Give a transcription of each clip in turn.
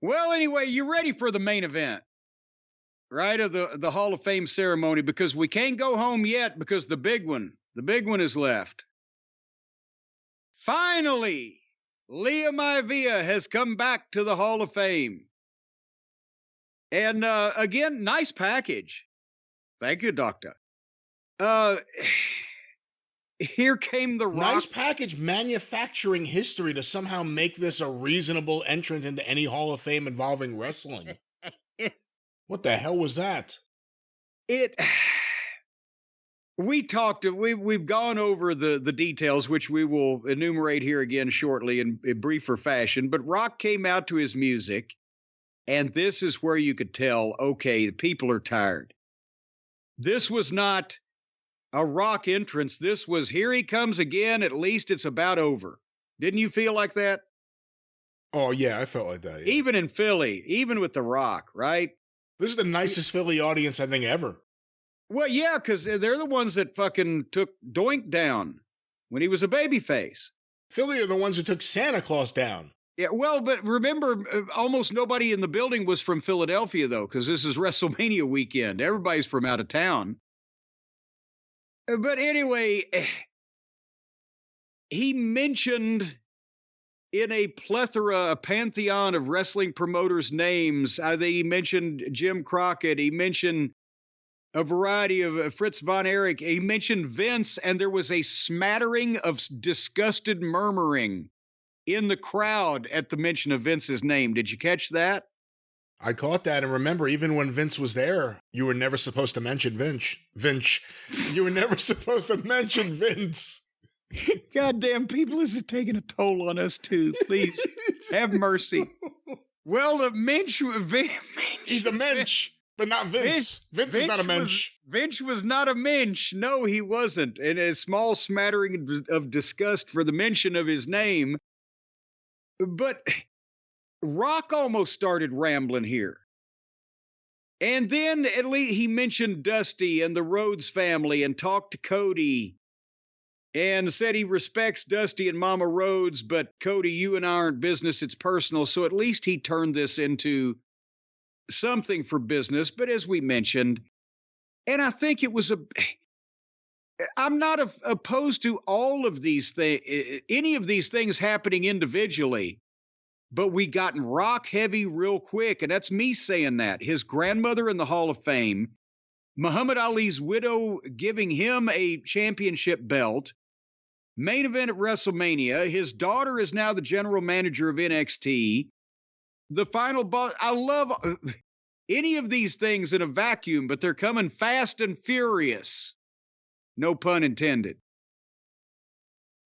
Well, anyway, you ready for the main event, right? Of the Hall of Fame ceremony because we can't go home yet because the big one is left. Finally, Lia Maivia has come back to the Hall of Fame. And again, nice package. Thank you, Doctor. Uh Here came The Nice Rock. package manufacturing history to somehow make this a reasonable entrant into any Hall of Fame involving wrestling. What the hell was that? It we've gone over the details, which we will enumerate here again shortly in briefer fashion, but Rock came out to his music, and this is where you could tell, okay, the people are tired. This was not a Rock entrance. This was, here he comes again, at least it's about over. Didn't you feel like that? Oh, yeah, I felt like that. Yeah. Even in Philly, even with The Rock, right? This is the nicest Philly audience I think ever. Well, yeah, because they're the ones that fucking took Doink down when he was a babyface. Philly are the ones who took Santa Claus down. Yeah, well, but remember, almost nobody in the building was from Philadelphia, though, because this is WrestleMania weekend. Everybody's from out of town. But anyway, he mentioned in a plethora, a pantheon of wrestling promoters' names. He mentioned Jim Crockett. He mentioned a variety of Fritz von Erich. He mentioned Vince, and there was a smattering of disgusted murmuring in the crowd at the mention of Vince's name. Did you catch that? I caught that, and remember, even when Vince was there, you were never supposed to mention Vince. You were never supposed to mention Vince. Goddamn, people, this is taking a toll on us too. Please have mercy. Well, the Minch, he's a mensch, but not Vince. Vince is not a mensch. Vince was not a mensch. No, he wasn't. And a small smattering of disgust for the mention of his name. But Rock almost started rambling here. And then at least he mentioned Dusty and the Rhodes family and talked to Cody and said he respects Dusty and Mama Rhodes, but Cody, you and I aren't business, it's personal. So at least he turned this into something for business. But as we mentioned, and I think it was I'm not opposed to all of these things, any of these things happening individually, but we gotten Rock heavy real quick. And that's me saying that. His grandmother in the Hall of Fame, Muhammad Ali's widow giving him a championship belt, main event at WrestleMania. His daughter is now the general manager of NXT. The final boss. I love any of these things in a vacuum, but they're coming fast and furious. No pun intended.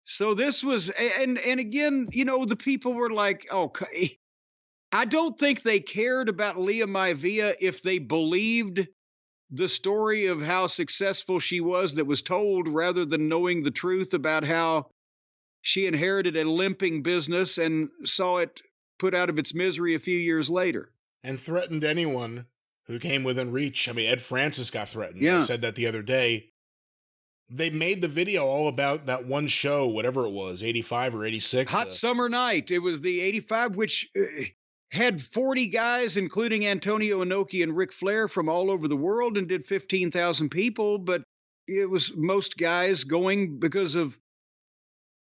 So this was, and again, you know, the people were like, okay. I don't think they cared about Lia Maivia if they believed the story of how successful she was that was told, rather than knowing the truth about how she inherited a limping business and saw it put out of its misery a few years later. And threatened anyone who came within reach. I mean, Ed Francis got threatened. Yeah. I said that the other day. They made the video all about that one show, whatever it was, 85 or 86. Hot Summer Night. It was the 85, which had 40 guys, including Antonio Inoki and Ric Flair, from all over the world, and did 15,000 people. But it was most guys going because of,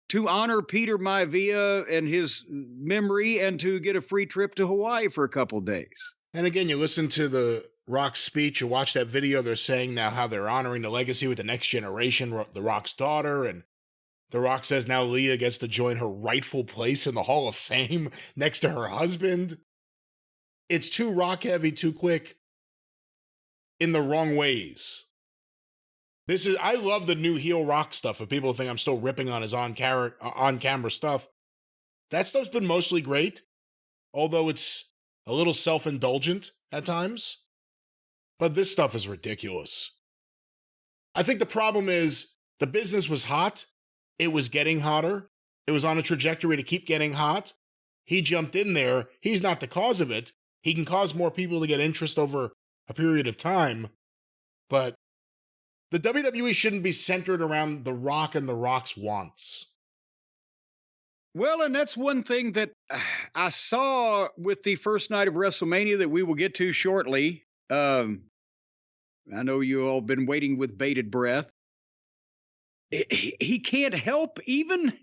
to honor Peter Maivia and his memory, and to get a free trip to Hawaii for a couple days. And again, you listen to the Rock's speech, you watch that video, they're saying now how they're honoring the legacy with the next generation, the Rock's daughter, and The Rock says now Lia gets to join her rightful place in the Hall of Fame next to her husband. It's too Rock heavy, too quick, in the wrong ways. I love the new heel Rock stuff. If people think I'm still ripping on his on-camera stuff, that stuff's been mostly great, although it's a little self-indulgent at times. But this stuff is ridiculous. I think the problem is the business was hot. It was getting hotter. It was on a trajectory to keep getting hot. He jumped in there. He's not the cause of it. He can cause more people to get interest over a period of time. But the WWE shouldn't be centered around The Rock and The Rock's wants. Well, and that's one thing that I saw with the first night of WrestleMania that we will get to shortly. I know you all been waiting with bated breath. He can't help even.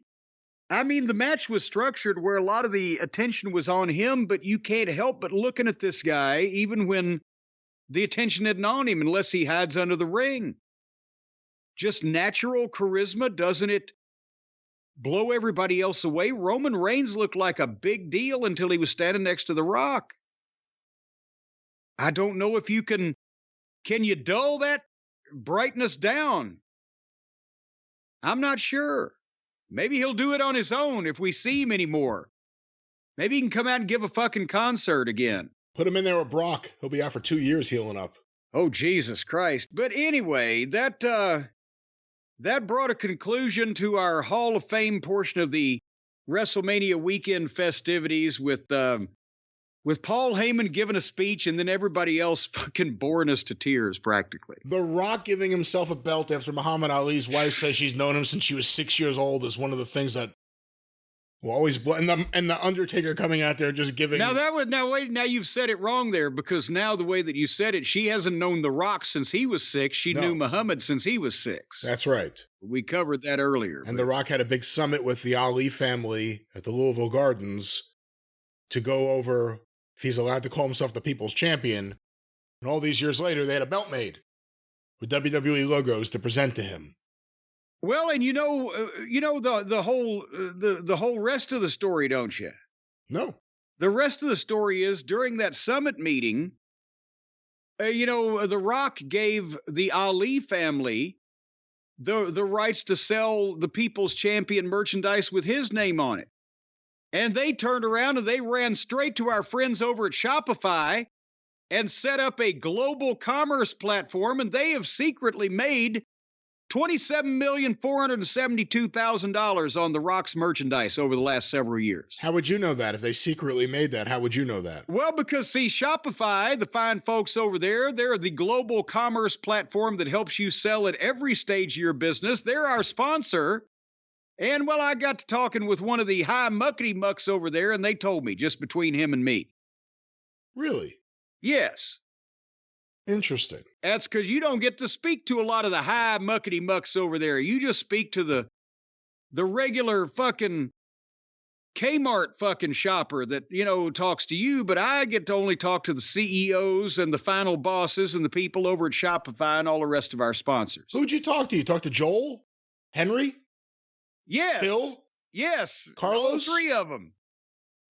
I mean, the match was structured where a lot of the attention was on him, but you can't help but looking at this guy, even when the attention isn't on him, unless he hides under the ring. Just natural charisma, doesn't it blow everybody else away? Roman Reigns looked like a big deal until he was standing next to The Rock. I don't know if you can you dull that brightness down? I'm not sure. Maybe he'll do it on his own if we see him anymore. Maybe he can come out and give a fucking concert again. Put him in there with Brock. He'll be out for 2 years healing up. Oh, Jesus Christ. But anyway, that brought a conclusion to our Hall of Fame portion of the WrestleMania weekend festivities with Paul Heyman giving a speech and then everybody else fucking boring us to tears practically. The Rock giving himself a belt after Muhammad Ali's wife says she's known him since she was 6 years old is one of the things that will always and the Undertaker coming out there just giving. Now you've said it wrong there, because now the way that you said it, she hasn't known The Rock since he was 6. She knew Muhammad since he was 6. That's right. We covered that earlier. And The Rock had a big summit with the Ali family at the Louisville Gardens to go over if he's allowed to call himself the People's Champion. And all these years later, they had a belt made with WWE logos to present to him. Well, and you know the whole rest of the story, don't you? No. The rest of the story is during that summit meeting, The Rock gave the Ali family the rights to sell the People's Champion merchandise with his name on it. And they turned around and they ran straight to our friends over at Shopify and set up a global commerce platform, and they have secretly made $27,472,000 on The Rock's merchandise over the last several years. How would you know that? If they secretly made that, how would you know that? Well, because see, Shopify, the fine folks over there, they're the global commerce platform that helps you sell at every stage of your business. They're our sponsor. And well, I got to talking with one of the high muckety mucks over there, and they told me, just between him and me. Really? Yes. Interesting. That's because you don't get to speak to a lot of the high muckety mucks over there. You just speak to the regular fucking Kmart fucking shopper that, talks to you, but I get to only talk to the CEOs and the final bosses and the people over at Shopify and all the rest of our sponsors. Who'd you talk to? You talked to Joel? Henry? Yes. Phil? Yes. Carlos? All three of them.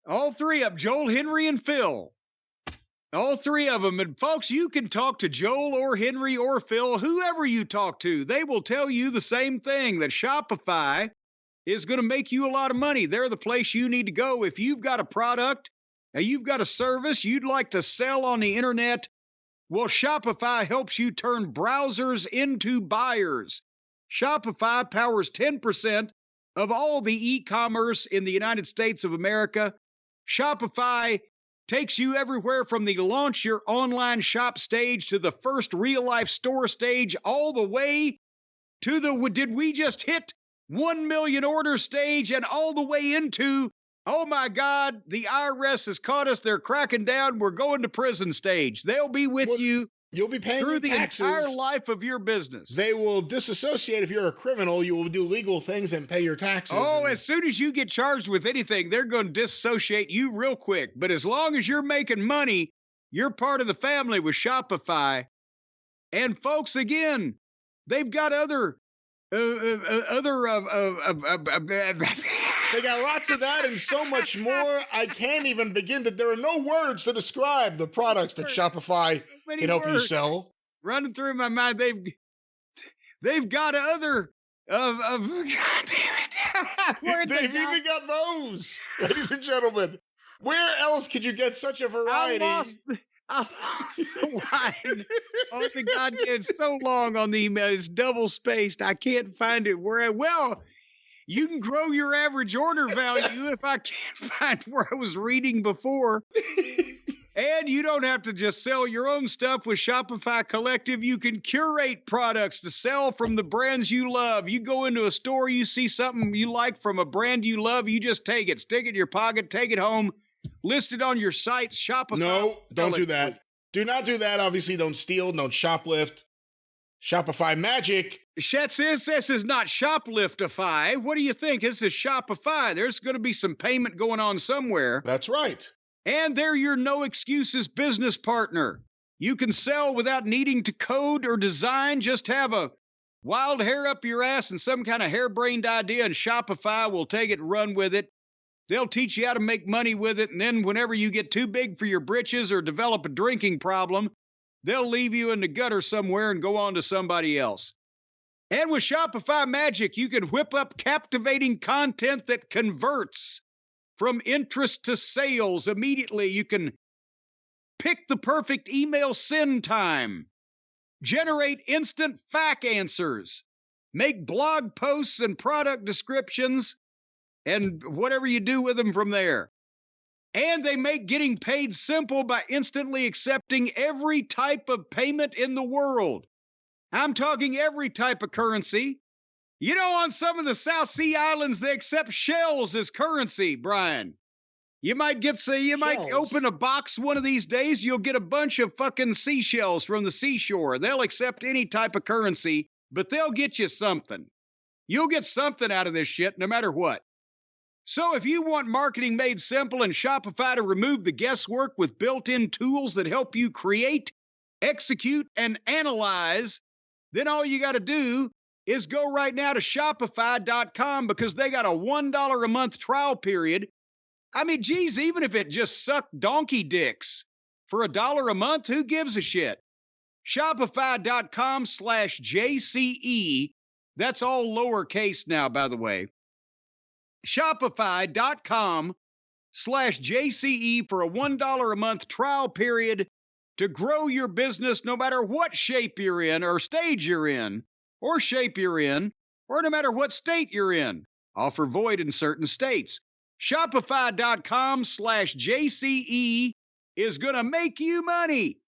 All three of them. Joel, Henry, and Phil. All three of them. And folks, you can talk to Joel or Henry or Phil, whoever you talk to. They will tell you the same thing, that Shopify is going to make you a lot of money. They're the place you need to go. If you've got a product and you've got a service you'd like to sell on the internet, well, Shopify helps you turn browsers into buyers. Shopify powers 10% of all the e-commerce in the United States of America. Shopify takes you everywhere from the launch your online shop stage to the first real-life store stage, all the way to the did we just hit 1 million order stage, and all the way into, oh my God, the IRS has caught us, they're cracking down, we're going to prison stage. They'll be with you. You'll be paying through the taxes. Entire life of your business. They will disassociate. If you're a criminal, you will do legal things and pay your taxes. Oh, as soon as you get charged with anything, they're going to disassociate you real quick. But as long as you're making money, you're part of the family with Shopify. And folks, again, they've got they got lots of that and so much more. I can't even begin to. There are no words to describe the products that Shopify can help you sell. Running through my mind, they've got other God damn it! They've even got those, ladies and gentlemen. Where else could you get such a variety? I lost the line on the goddamn. It's so long on the email. It's double spaced. I can't find it. Well, you can grow your average order value if I can't find where I was reading before. And you don't have to just sell your own stuff with Shopify Collective. You can curate products to sell from the brands you love. You go into a store, you see something you like from a brand you love, you just take it, stick it in your pocket, take it home, list it on your site. Shopify. No, don't do that. Do not do that. Obviously, don't steal, don't shoplift. Shopify magic. Shet says this is not Shopliftify. What do you think? This is Shopify. There's going to be some payment going on somewhere. That's right. And they're your no excuses business partner. You can sell without needing to code or design. Just have a wild hair up your ass and some kind of harebrained idea, and Shopify will take it and run with it. They'll teach you how to make money with it, and then whenever you get too big for your britches or develop a drinking problem, they'll leave you in the gutter somewhere and go on to somebody else. And with Shopify Magic, you can whip up captivating content that converts from interest to sales immediately. You can pick the perfect email send time, generate instant FAQ answers, make blog posts and product descriptions, and whatever you do with them from there. And they make getting paid simple by instantly accepting every type of payment in the world. I'm talking every type of currency. You know, on some of the South Sea Islands, they accept shells as currency, Brian. You might open a box one of these days, you'll get a bunch of fucking seashells from the seashore. They'll accept any type of currency, but they'll get you something. You'll get something out of this shit no matter what. So if you want marketing made simple and Shopify to remove the guesswork with built-in tools that help you create, execute, and analyze, then all you got to do is go right now to Shopify.com, because they got a $1 a month trial period. I mean, geez, even if it just sucked donkey dicks for $1 a month, who gives a shit? Shopify.com/JCE. That's all lowercase now, by the way. Shopify.com/JCE for a $1 a month trial period to grow your business no matter what shape you're in or stage you're in or shape you're in or no matter what state you're in. Offer void in certain states. Shopify.com/JCE is going to make you money.